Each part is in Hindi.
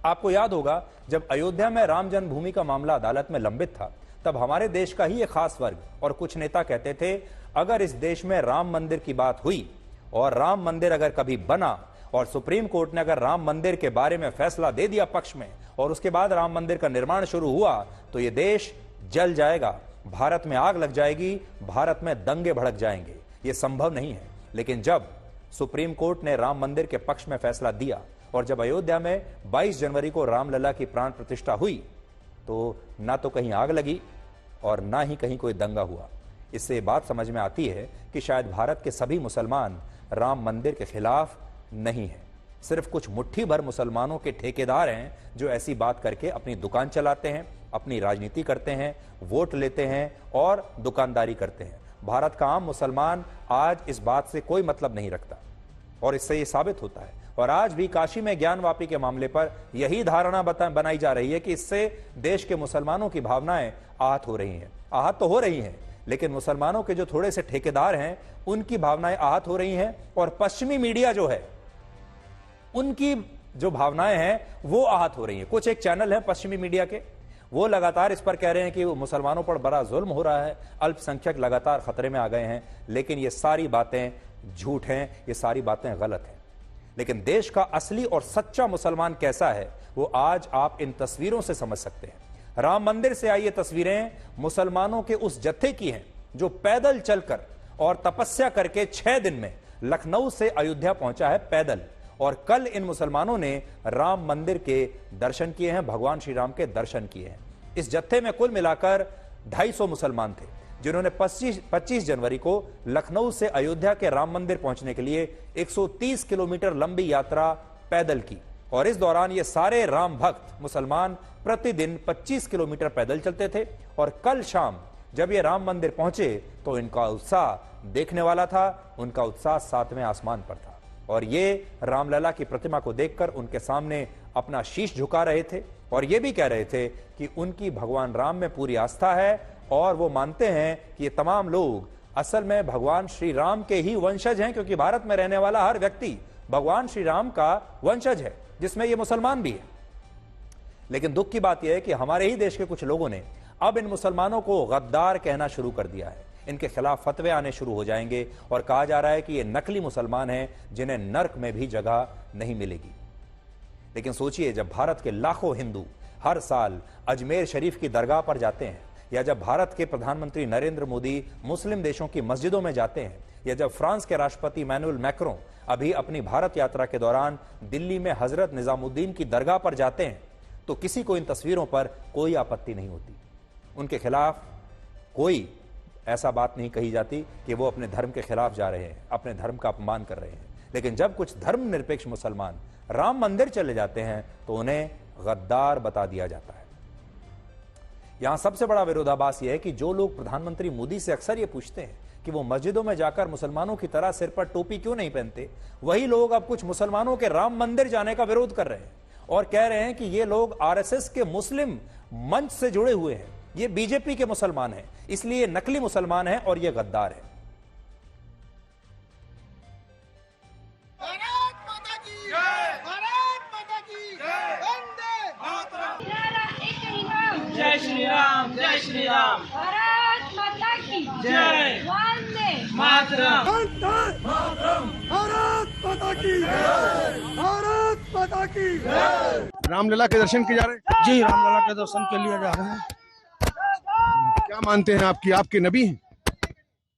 आपको याद होगा जब अयोध्या में राम जन्मभूमि का मामला अदालत में लंबित था, तब हमारे देश का ही एक खास वर्ग और कुछ नेता कहते थे, अगर इस देश में राम मंदिर की बात हुई और राम मंदिर अगर कभी बना और सुप्रीम कोर्ट ने अगर राम मंदिर के बारे में फैसला दे दिया पक्ष में और उसके बाद राम मंदिर का निर्माण शुरू हुआ तो यह देश जल जाएगा, भारत में आग लग जाएगी, भारत में दंगे भड़क जाएंगे। यह संभव नहीं है। लेकिन जब सुप्रीम कोर्ट ने राम मंदिर के पक्ष में फैसला दिया और जब अयोध्या में 22 जनवरी को रामलला की प्राण प्रतिष्ठा हुई तो ना तो कहीं आग लगी और ना ही कहीं कोई दंगा हुआ। इससे बात समझ में आती है कि शायद भारत के सभी मुसलमान राम मंदिर के खिलाफ नहीं है। सिर्फ कुछ मुट्ठी भर मुसलमानों के ठेकेदार हैं जो ऐसी बात करके अपनी दुकान चलाते हैं, अपनी राजनीति करते हैं, वोट लेते हैं और दुकानदारी करते हैं। भारत का आम मुसलमान आज इस बात से कोई मतलब नहीं रखता और इससे यह साबित होता है। और आज भी काशी में ज्ञानवापी के मामले पर यही धारणा बनाई जा रही है कि इससे देश के मुसलमानों की भावनाएं आहत हो रही हैं। आहत तो हो रही हैं, लेकिन मुसलमानों के जो थोड़े से ठेकेदार हैं उनकी भावनाएं आहत हो रही हैं और पश्चिमी मीडिया जो है उनकी जो भावनाएं हैं वो आहत हो रही हैं। कुछ एक चैनल है पश्चिमी मीडिया के, वो लगातार इस पर कह रहे हैं कि मुसलमानों पर बड़ा जुल्म हो रहा है, अल्पसंख्यक लगातार खतरे में आ गए हैं। लेकिन ये सारी बातें झूठ हैं, ये सारी बातें गलत हैं। लेकिन देश का असली और सच्चा मुसलमान कैसा है वो आज आप इन तस्वीरों से समझ सकते हैं। राम मंदिर से आई ये तस्वीरें मुसलमानों के उस जत्थे की हैं जो पैदल चलकर और तपस्या करके 6 दिन में लखनऊ से अयोध्या पहुंचा है पैदल। और कल इन मुसलमानों ने राम मंदिर के दर्शन किए हैं, भगवान श्री राम के दर्शन किए हैं। इस जत्थे में कुल मिलाकर 250 मुसलमान थे जिन्होंने 25 जनवरी को लखनऊ से अयोध्या के राम मंदिर पहुंचने के लिए 130 किलोमीटर लंबी यात्रा पैदल की। और इस दौरान ये सारे राम भक्त मुसलमान प्रतिदिन 25 किलोमीटर पैदल चलते थे। और कल शाम जब ये राम मंदिर पहुंचे तो इनका उत्साह देखने वाला था, उनका उत्साह 7वें आसमान पर था। और ये रामलला की प्रतिमा को देखकर उनके सामने अपना शीश झुका रहे थे और ये भी कह रहे थे कि उनकी भगवान राम में पूरी आस्था है और वो मानते हैं कि ये तमाम लोग असल में भगवान श्री राम के ही वंशज हैं, क्योंकि भारत में रहने वाला हर व्यक्ति भगवान श्री राम का वंशज है, जिसमें ये मुसलमान भी है। लेकिन दुख की बात यह है कि हमारे ही देश के कुछ लोगों ने अब इन मुसलमानों को गद्दार कहना शुरू कर दिया है। इनके खिलाफ फतवे आने शुरू हो जाएंगे और कहा जा रहा है कि ये नकली मुसलमान हैं जिन्हें नर्क में भी जगह नहीं मिलेगी। लेकिन सोचिए, जब भारत के लाखों हिंदू हर साल अजमेर शरीफ की दरगाह पर जाते हैं, या जब भारत के प्रधानमंत्री नरेंद्र मोदी मुस्लिम देशों की मस्जिदों में जाते हैं, या जब फ्रांस के राष्ट्रपति इमैनुअल मैक्रों अभी अपनी भारत यात्रा के दौरान दिल्ली में हजरत निजामुद्दीन की दरगाह पर जाते हैं, तो किसी को इन तस्वीरों पर कोई आपत्ति नहीं होती। उनके खिलाफ कोई ऐसा बात नहीं कही जाती कि वो अपने धर्म के खिलाफ जा रहे हैं, अपने धर्म का अपमान कर रहे हैं। लेकिन जब कुछ धर्मनिरपेक्ष मुसलमान राम मंदिर चले जाते हैं तो उन्हें गद्दार बता दिया जाता है। यहां सबसे बड़ा विरोधाभास यह है कि जो लोग प्रधानमंत्री मोदी से अक्सर ये पूछते हैं कि वो मस्जिदों में जाकर मुसलमानों की तरह सिर पर टोपी क्यों नहीं पहनते, वही लोग अब कुछ मुसलमानों के राम मंदिर जाने का विरोध कर रहे हैं और कह रहे हैं कि ये लोग आरएसएस के मुस्लिम मंच से जुड़े हुए हैं, ये बीजेपी के मुसलमान हैं, इसलिए नकली मुसलमान हैं और ये गद्दार है। जय श्री राम, जय श्री राम, भारत माता की जय, वंदे मातरम, भारत माता की जय, भारत माता की जय। रामलला के दर्शन किए जा रहे हैं? जी, रामलला के दर्शन के लिए जा रहे हैं। क्या मानते हैं आपके नबी हैं?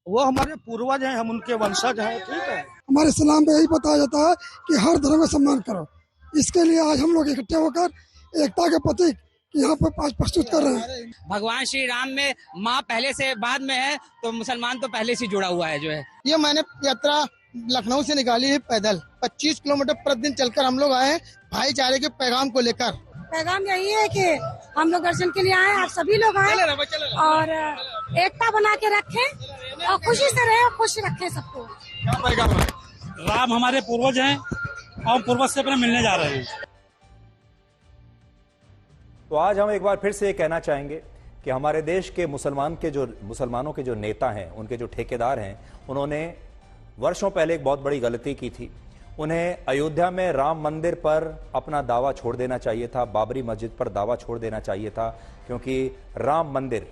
वो हमारे पूर्वज हैं, हम उनके वंशज हैं। ठीक है, हमारे इस्लाम में यही बताया जाता है कि हर धर्म का सम्मान करो। इसके लिए आज हम लोग इकट्ठे होकर एकता के प्रतीक यहाँ पर प्रस्तुत कर रहे हैं। भगवान श्री राम में माँ पहले से बाद में है तो मुसलमान तो पहले से जुड़ा हुआ है जो है। ये मैंने यात्रा लखनऊ से निकाली है पैदल 25 किलोमीटर प्रतिदिन चलकर हम लोग आए हैं भाईचारे के पैगाम को लेकर। पैगाम यही है कि हम लोग दर्शन के लिए आए, आप सभी लोग आए और एकता बना के रखें और खुशी से रहे और खुश रखें सबको। राम हमारे पूर्वज हैं और पूर्वज से अपने मिलने जा रहे हैं। तो आज हम एक बार फिर से ये कहना चाहेंगे कि हमारे देश के मुसलमानों के जो नेता हैं, उनके जो ठेकेदार हैं, उन्होंने वर्षों पहले एक बहुत बड़ी गलती की थी। उन्हें अयोध्या में राम मंदिर पर अपना दावा छोड़ देना चाहिए था, बाबरी मस्जिद पर दावा छोड़ देना चाहिए था, क्योंकि राम मंदिर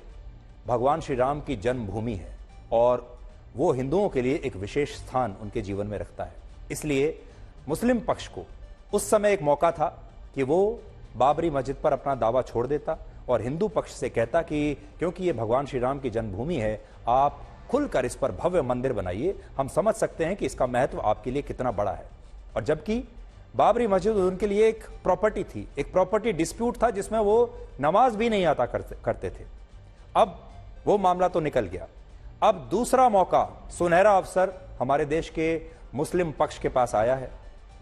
भगवान श्री राम की जन्मभूमि है और वो हिंदुओं के लिए एक विशेष स्थान उनके जीवन में रखता है। इसलिए मुस्लिम पक्ष को उस समय एक मौका था कि वो बाबरी मस्जिद पर अपना दावा छोड़ देता और हिंदू पक्ष से कहता कि क्योंकि ये भगवान श्री राम की जन्मभूमि है, आप खुलकर इस पर भव्य मंदिर बनाइए, हम समझ सकते हैं कि इसका महत्व आपके लिए कितना बड़ा है। और जबकि बाबरी मस्जिद उनके लिए एक प्रॉपर्टी थी, एक प्रॉपर्टी डिस्प्यूट था जिसमें वो नमाज भी नहीं आता करते थे। अब वो मामला तो निकल गया। अब दूसरा मौका, सुनहरा अवसर हमारे देश के मुस्लिम पक्ष के पास आया है,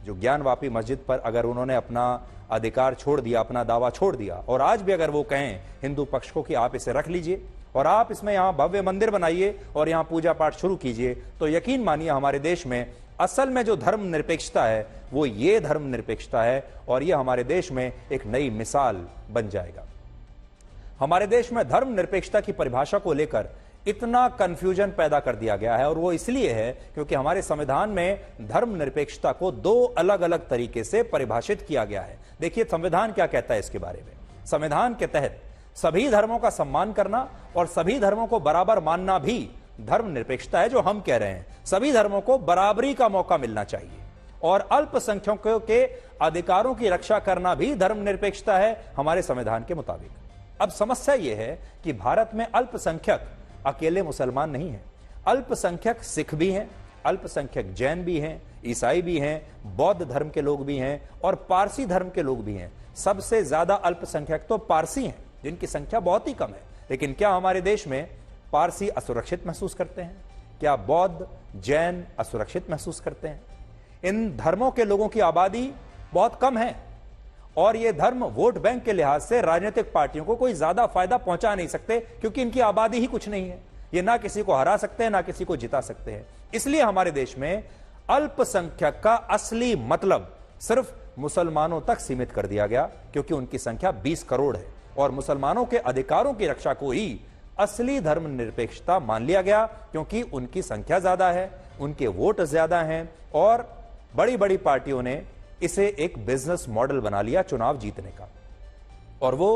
जो ज्ञानवापी मस्जिद पर अगर उन्होंने अपना अधिकार छोड़ दिया, अपना दावा छोड़ दिया और आज भी अगर वो कहें हिंदू पक्ष को कि आप इसे रख लीजिए और आप इसमें यहां भव्य मंदिर बनाइए और यहां पूजा पाठ शुरू कीजिए, तो यकीन मानिए हमारे देश में असल में जो धर्म निरपेक्षता है वो ये धर्म निरपेक्षता है और ये हमारे देश में एक नई मिसाल बन जाएगा। हमारे देश में धर्म निरपेक्षता की परिभाषा को लेकर इतना कंफ्यूजन पैदा कर दिया गया है और वो इसलिए है क्योंकि हमारे संविधान में धर्म निरपेक्षता को दो अलग अलग तरीके से परिभाषित किया गया है। देखिए संविधान क्या कहता है इसके बारे में। संविधान के तहत सभी धर्मों का सम्मान करना और सभी धर्मों को बराबर मानना भी धर्म निरपेक्षता है, जो हम कह रहे हैं। सभी धर्मों को बराबरी का मौका मिलना चाहिए और अल्पसंख्यकों के अधिकारों की रक्षा करना भी धर्म निरपेक्षता है हमारे संविधान के मुताबिक। अब समस्या यह है कि भारत में अल्पसंख्यक अकेले मुसलमान नहीं है, अल्पसंख्यक सिख भी हैं, अल्पसंख्यक जैन भी हैं, ईसाई भी हैं, बौद्ध धर्म के लोग भी हैं और पारसी धर्म के लोग भी हैं। सबसे ज्यादा अल्पसंख्यक तो पारसी हैं, जिनकी संख्या बहुत ही कम है। लेकिन क्या हमारे देश में पारसी असुरक्षित महसूस करते हैं? क्या बौद्ध जैन असुरक्षित महसूस करते हैं? इन धर्मों के लोगों की आबादी बहुत कम है और ये धर्म वोट बैंक के लिहाज से राजनीतिक पार्टियों को कोई ज्यादा फायदा पहुंचा नहीं सकते, क्योंकि इनकी आबादी ही कुछ नहीं है। ये ना किसी को हरा सकते हैं ना किसी को जिता सकते हैं। इसलिए हमारे देश में अल्पसंख्यक का असली मतलब सिर्फ मुसलमानों तक सीमित कर दिया गया, क्योंकि उनकी संख्या 20 करोड़ है और मुसलमानों के अधिकारों की रक्षा को ही असली धर्म निरपेक्षता मान लिया गया, क्योंकि उनकी संख्या ज्यादा है, उनके वोट ज्यादा हैं और बड़ी बड़ी पार्टियों ने इसे एक बिजनेस मॉडल बना लिया चुनाव जीतने का। और वो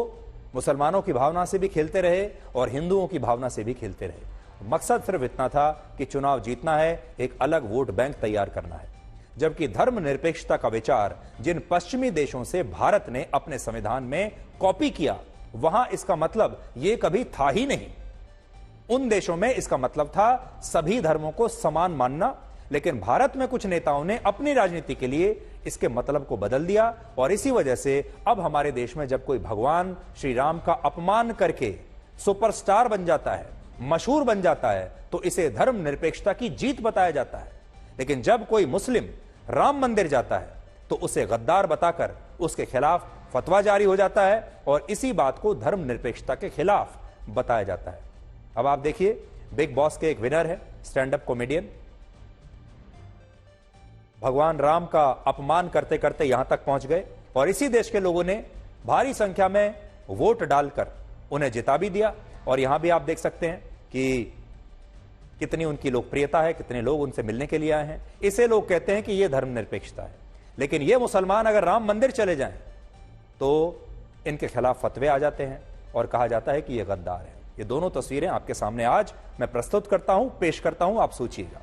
मुसलमानों की भावना से भी खेलते रहे और हिंदुओं की भावना से भी खेलते रहे। मकसद सिर्फ इतना था कि चुनाव जीतना है, एक अलग वोट बैंक तैयार करना है। जबकि धर्म निरपेक्षता का विचार जिन पश्चिमी देशों से भारत ने अपने संविधान में कॉपी किया, वहां इसका मतलब यह कभी था ही नहीं। उन देशों में इसका मतलब था सभी धर्मों को समान मानना, लेकिन भारत में कुछ नेताओं ने अपनी राजनीति के लिए इसके मतलब को बदल दिया और इसी वजह से अब हमारे देश में जब कोई भगवान श्री राम का अपमान करके सुपरस्टार बन जाता है, मशहूर बन जाता है, तो इसे धर्म निरपेक्षता की जीत बताया जाता है। लेकिन जब कोई मुस्लिम राम मंदिर जाता है तो उसे गद्दार बताकर उसके खिलाफ फतवा जारी हो जाता है और इसी बात को धर्म निरपेक्षता के खिलाफ बताया जाता है। अब आप देखिए, बिग बॉस के एक विनर है, स्टैंड अप कॉमेडियन, भगवान राम का अपमान करते करते यहां तक पहुंच गए और इसी देश के लोगों ने भारी संख्या में वोट डालकर उन्हें जिता भी दिया। और यहां भी आप देख सकते हैं कि कितनी उनकी लोकप्रियता है, कितने लोग उनसे मिलने के लिए आए हैं। इसे लोग कहते हैं कि यह धर्मनिरपेक्षता है। लेकिन ये मुसलमान अगर राम मंदिर चले जाएं तो इनके खिलाफ फतवे आ जाते हैं और कहा जाता है कि यह गद्दार है। ये दोनों तस्वीरें आपके सामने आज मैं प्रस्तुत करता हूं, पेश करता हूं, आप सोचिएगा।